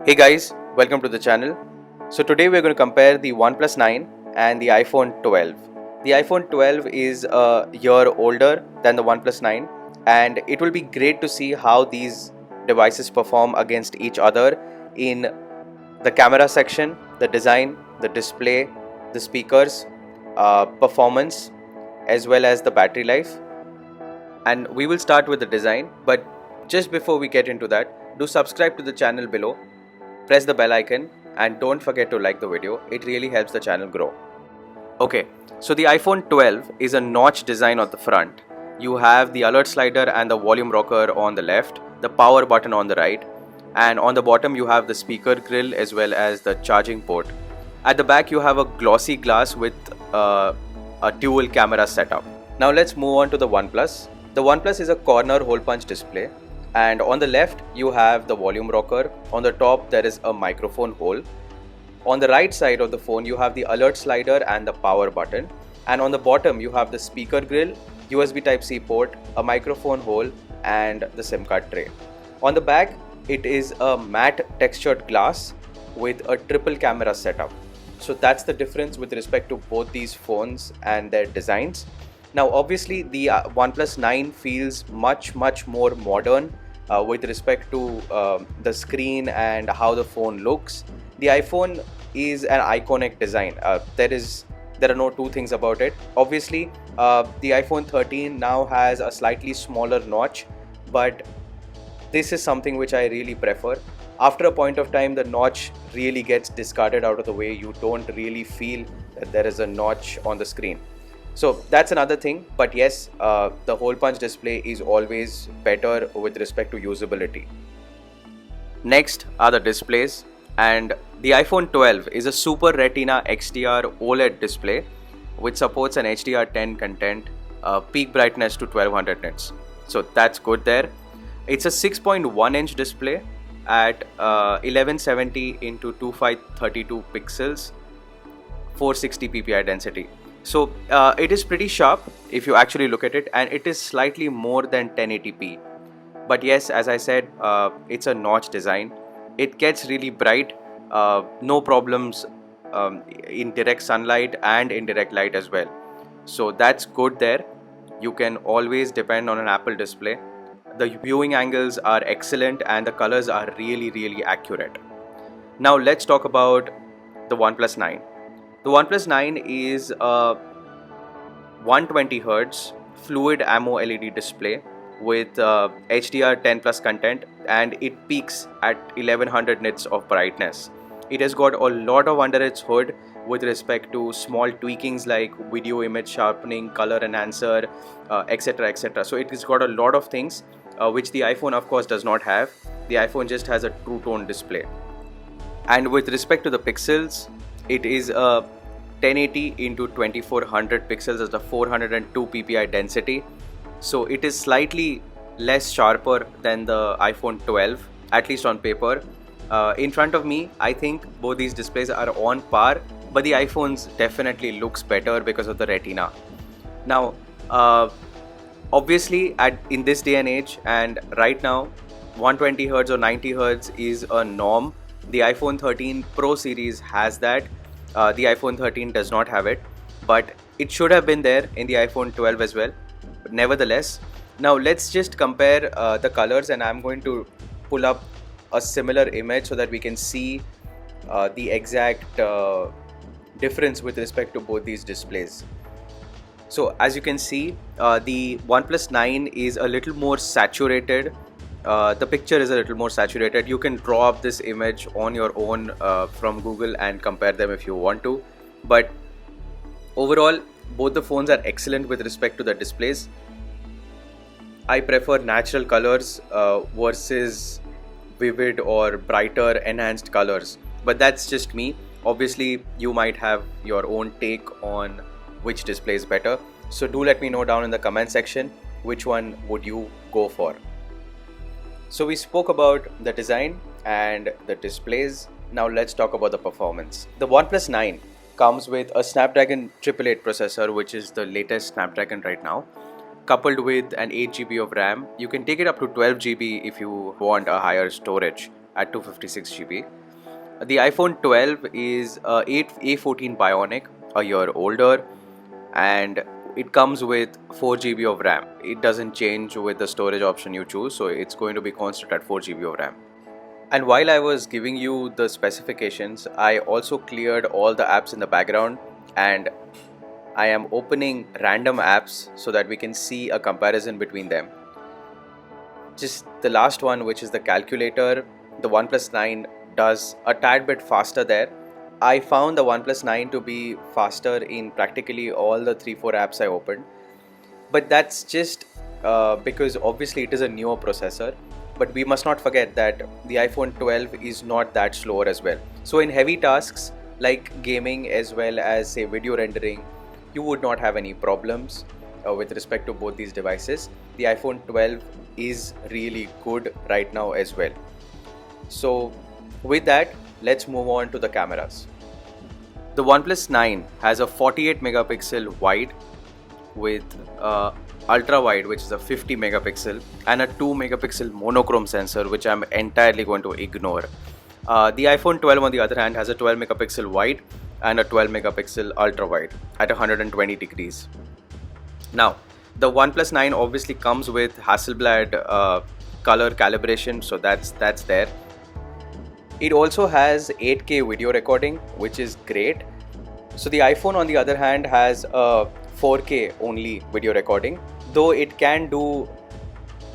Hey guys, welcome to the channel. So today we're going to compare the OnePlus 9 and the iPhone 12. The iPhone 12 is a year older than the OnePlus 9, and it will be great to see how these devices perform against each other in the camera section, the design, the display, the speakers, performance, as well as the battery life. And we will start with the design, but just before we get into that, do subscribe to the channel below, press the bell icon, and don't forget to like the video. It really helps the channel grow. Okay, so the iPhone 12 is a notch design on the front. You have the alert slider and the volume rocker on the left, the power button on the right, and on the bottom you have the speaker grill as well as the charging port. At the back you have a glossy glass with a dual camera setup. Now let's move on to the OnePlus. The OnePlus is a corner hole punch display, and on the left you have the volume rocker. On the top there is a microphone hole. On the right side of the phone you have the alert slider and the power button, and on the bottom you have the speaker grill, USB Type-C port, a microphone hole, and the SIM card tray. On the back it is a matte textured glass with a triple camera setup. So that's the difference with respect to both these phones and their designs. Now obviously the OnePlus 9 feels much more modern with respect to the screen and how the phone looks. The iPhone is an iconic design. There are no two things about it. Obviously the iPhone 13 now has a slightly smaller notch, but this is something which I really prefer. After a point of time the notch really gets discarded out of the way. You don't really feel that there is a notch on the screen. So that's another thing, but yes, the hole punch display is always better with respect to usability. Next are the displays, and the iPhone 12 is a Super Retina XDR OLED display which supports an HDR10 content, peak brightness to 1200 nits. So that's good there. It's a 6.1 inch display at 1170 into 2532 pixels, 460 ppi density. So it is pretty sharp if you actually look at it, and it is slightly more than 1080p. But yes, as I said, it's a notch design. It gets really bright, no problems in direct sunlight and indirect light as well. So that's good there. You can always depend on an Apple display. The viewing angles are excellent and the colors are really accurate. Now let's talk about the OnePlus 9. The OnePlus 9 is a 120Hz fluid ammo LED display with HDR10 plus content, and it peaks at 1100 nits of brightness. It has got a lot of under its hood with respect to small tweakings like video image sharpening, color enhancer, etc. So it has got a lot of things which the iPhone of course does not have. The iPhone just has a true tone display. And with respect to the pixels, it is a 1080 into 2400 pixels as the 402 ppi density. So it is slightly less sharper than the iPhone 12, at least on paper. In front of me, I think both these displays are on par, but the iPhone's definitely looks better because of the Retina. Now, obviously, in this day and age, and right now, 120Hz or 90Hz is a norm. The iPhone 13 Pro series has that. The iPhone 13 does not have it, but it should have been there in the iPhone 12 as well. But nevertheless, now let's just compare the colors, and I'm going to pull up a similar image so that we can see the exact difference with respect to both these displays. So as you can see, the OnePlus 9 is a little more saturated. The picture is a little more saturated. You can draw up this image on your own from Google and compare them if you want to. But overall, both the phones are excellent with respect to the displays. I prefer natural colors versus vivid or brighter enhanced colors. But that's just me. Obviously, you might have your own take on which display is better. So do let me know down in the comment section which one would you go for. So we spoke about the design and the displays. Now let's talk about the performance. The OnePlus 9 comes with a Snapdragon 888 processor, which is the latest Snapdragon right now, coupled with an 8GB of RAM. You can take it up to 12GB if you want a higher storage. at 256 GB. The iPhone 12 is A14 Bionic, a year older, and it comes with 4 GB of RAM. It doesn't change with the storage option you choose, so it's going to be constant at 4 GB of RAM. And while I was giving you the specifications, I also cleared all the apps in the background, and I am opening random apps so that we can see a comparison between them. Just the last one, which is the calculator, the OnePlus 9 does a tad bit faster there. I found the OnePlus 9 to be faster in practically all the 3-4 apps I opened, but that's just because obviously it is a newer processor. But we must not forget that the iPhone 12 is not that slower as well. So in heavy tasks like gaming as well as say video rendering, you would not have any problems with respect to both these devices. The iPhone 12 is really good right now as well. So with that, let's move on to the cameras. The OnePlus 9 has a 48 megapixel wide with ultra wide, which is a 50 megapixel, and a 2 megapixel monochrome sensor, which I'm entirely going to ignore. The iPhone 12 on the other hand has a 12 megapixel wide and a 12 megapixel ultra wide at 120 degrees. Now the OnePlus 9 obviously comes with Hasselblad color calibration, so that's there. It also has 8K video recording, which is great. So the iPhone on the other hand has a 4K only video recording, though it can do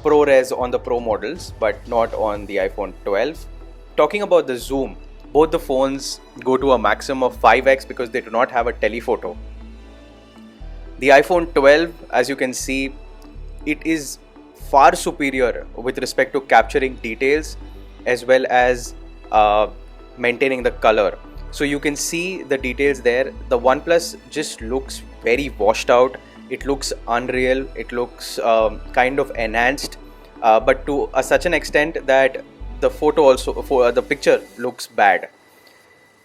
ProRes on the Pro models but not on the iPhone 12. Talking about the zoom, both the phones go to a maximum of 5x because they do not have a telephoto. The iPhone 12, as you can see, it is far superior with respect to capturing details as well as maintaining the color. So you can see the details there. The OnePlus just looks very washed out. It looks unreal. It looks kind of enhanced, but to such an extent that the photo also, the picture looks bad.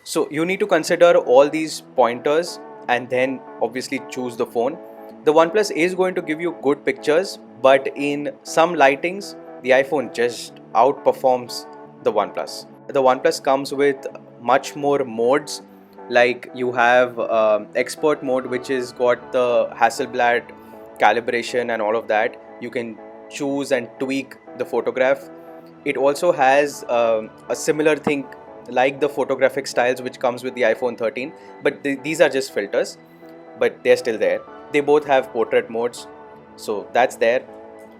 So you need to consider all these pointers and then obviously choose the phone. The OnePlus is going to give you good pictures, but in some lightings, the iPhone just outperforms the OnePlus. The OnePlus comes with much more modes, like you have expert mode, which is got the Hasselblad calibration and all of that. You can choose and tweak the photograph. It also has a similar thing like the photographic styles which comes with the iPhone 13, but these are just filters, but they're still there. They both have portrait modes, so that's there.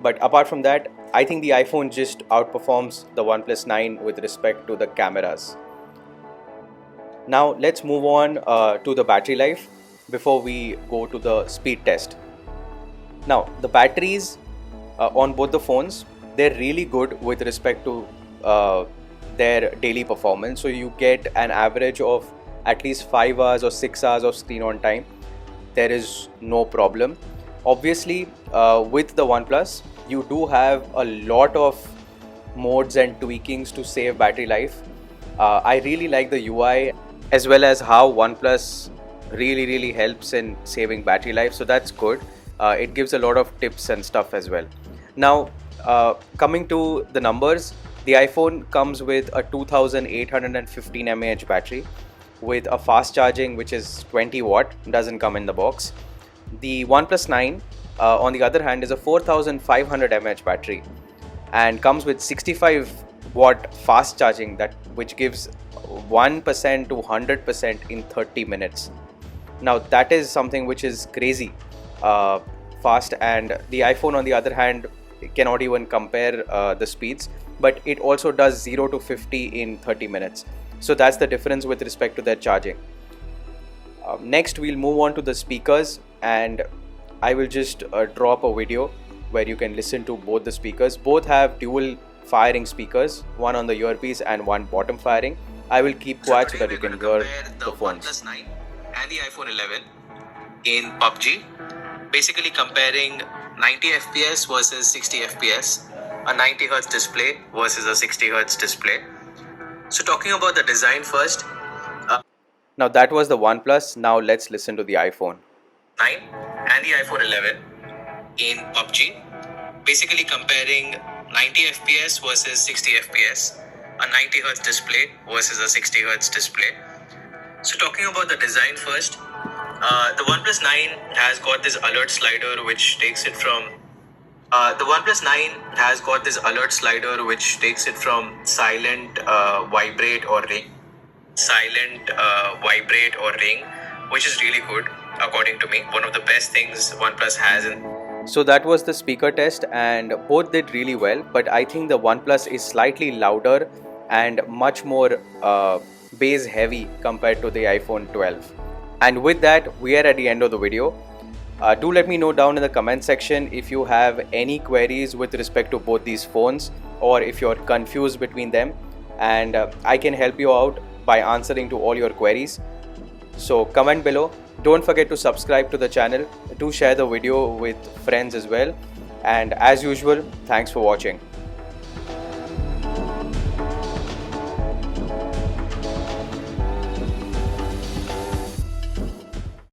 But apart from that, I think the iPhone just outperforms the OnePlus 9 with respect to the cameras. Now let's move on to the battery life before we go to the speed test. Now the batteries on both the phones, they're really good with respect to their daily performance. So you get an average of at least 5 hours or 6 hours of screen on time. There is no problem. Obviously with the OnePlus, you do have a lot of modes and tweakings to save battery life. I really like the UI as well as how OnePlus really helps in saving battery life, so that's good. It gives a lot of tips and stuff as well. Now coming to the numbers, the iPhone comes with a 2815 mAh battery with a fast charging which is 20 watt, doesn't come in the box. The OnePlus 9 on the other hand is a 4500 mAh battery and comes with 65 watt fast charging, that which gives 1% to 100% in 30 minutes. Now that is something which is crazy fast, and the iPhone on the other hand cannot even compare the speeds, but it also does 0 to 50 in 30 minutes. So that's the difference with respect to their charging. Next we'll move on to the speakers, and I will just drop a video where you can listen to both the speakers. Both have dual firing speakers, one on the earpiece and one bottom firing. I will keep quiet so that you can hear the phones. OnePlus 9 and the iPhone 11 in PUBG, basically comparing 90 FPS versus 60 FPS, a 90 Hz display versus a 60 Hz display. So talking about the design first. Now that was the OnePlus. Now let's listen to the iPhone 9 and the iPhone 11 in PUBG, basically comparing 90 FPS versus 60 FPS, a 90 Hz display versus a 60 Hz display. So talking about the design first, the OnePlus 9 has got this alert slider which takes it from the OnePlus 9 has got this alert slider which takes it from silent, vibrate or ring, which is really good according to me. One of the best things OnePlus has in. So that was the speaker test, and both did really well, but I think the OnePlus is slightly louder and much more bass heavy compared to the iPhone 12. And with that, we are at the end of the video. Do let me know down in the comment section if you have any queries with respect to both these phones, or if you're confused between them, and I can help you out by answering to all your queries. So comment below. Don't forget to subscribe to the channel. Do share the video with friends as well. And as usual, thanks for watching.